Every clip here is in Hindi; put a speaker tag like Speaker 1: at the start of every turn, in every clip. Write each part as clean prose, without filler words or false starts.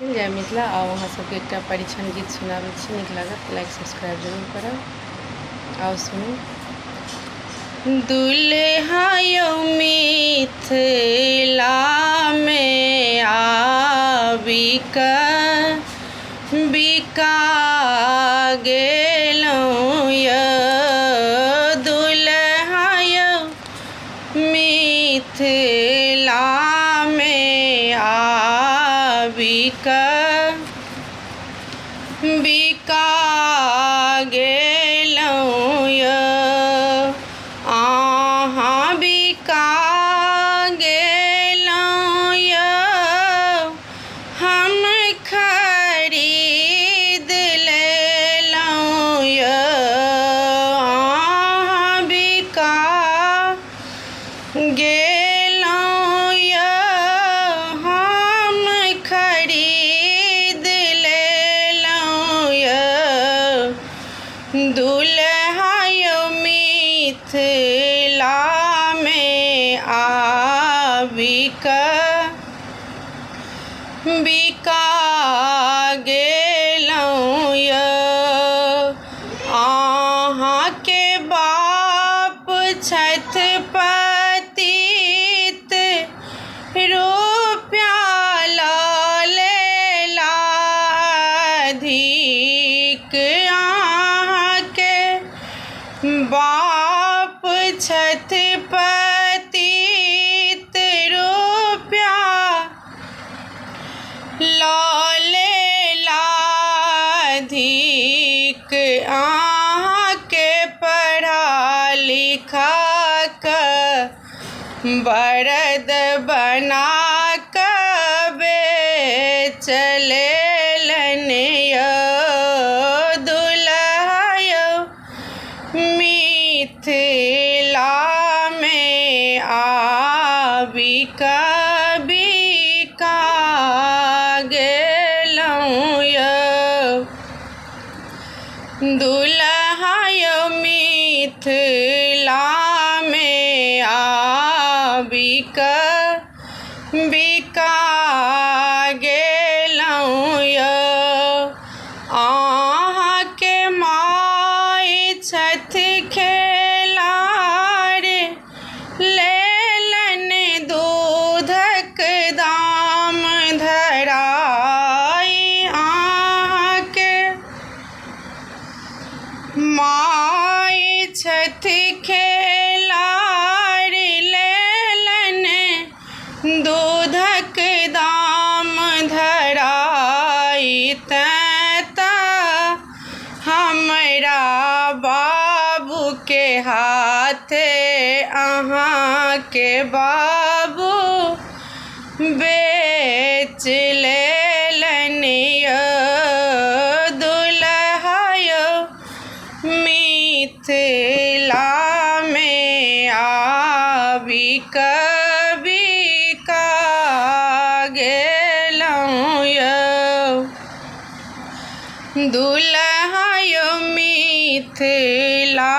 Speaker 1: जय मिथिला आ अहाँ सबके एक परिछन गीत सुनाबै छी। नीक लागत लाइक सब्सक्राइब जरूर करब। आओ सुनू। दुल्हा यौ मिथिला में आबि कऽ बिका गेलहुँ यौ। दुल्हा यौ मिथिला में आबि कऽ बिका गेलहुँ यौ। अहाँ बिका गेलहुँ यौ, हम खरीद लेलहुँ यौ। अहाँ बिका गेलहुँ यौ, हम खरीद लेलहुँ यौ। दुल्हा यौ मिथिला में आबि कऽ बिका गेलहुँ यौ। अहाँके बाप छथि पतित, रुपया लऽ लेला अधिक। अहाँके बाप छथि पतित, रुपया लऽ लेला अधिक। अहाँके पढ़ा लिखा कऽ बरद बना कऽ बेच लेलनि यौ। दुल्हा यौ मिथिला में आबि कऽ बिका गेलहुँ यौ। दुल्हा यौ मिथिला में आबि कऽ बिका गेलहुँ यौ। अहाँके माय छथि खेलार, लेलनि दूधक दाम धराइ। अहाँके माय छथि खेलार, लेलनि दूधक दाम धराइ। तैं तऽ हमरा बाबूके हाथे अहाँके बाबू बेच लेलनि यौ। दुल्हा यौ मिथिला में आबि कऽ बिका गेलहुँ यौ। दुल्हा यौ मिथिला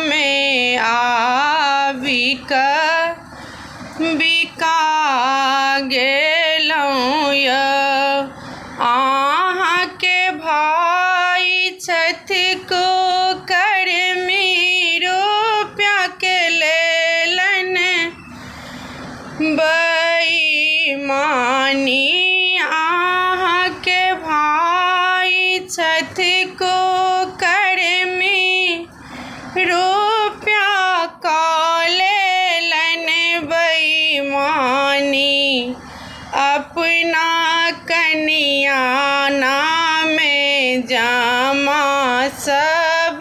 Speaker 1: में आबि कऽ बिका गेलहुँ यौ। अहाँके भाय छथि कुकर्मी, रुपया के लेलनि बेईमानी। अहाँके भाय छथि कुकर्मी, रुपया कऽ लेलनि बेईमानी। अपना कनिया नामे जमा सब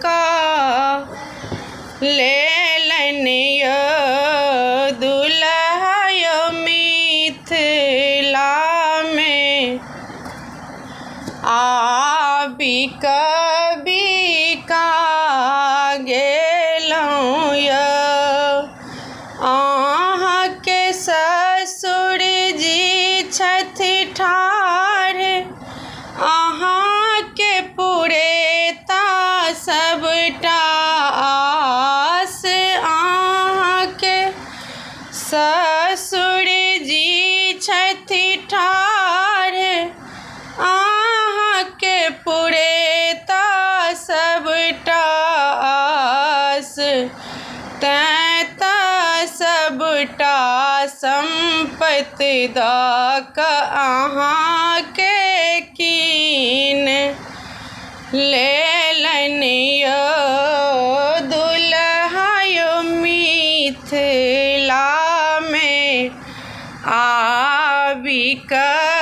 Speaker 1: कऽ लेलनि यौ। दुल्हा यौ मिथिला में आबि कऽ बिका गेलहुँ यौ। अहाँके ससुर जी छथि ठाढ़, अहाँके पुरेता सबटा आस। अहाँके ससुर जी छथि ठाढ़, तैता सबटा संपत्ति दऽ कऽ अहाँके कीन लेलनि यौ दुल्हा यौ मिथिलामे आबि कऽ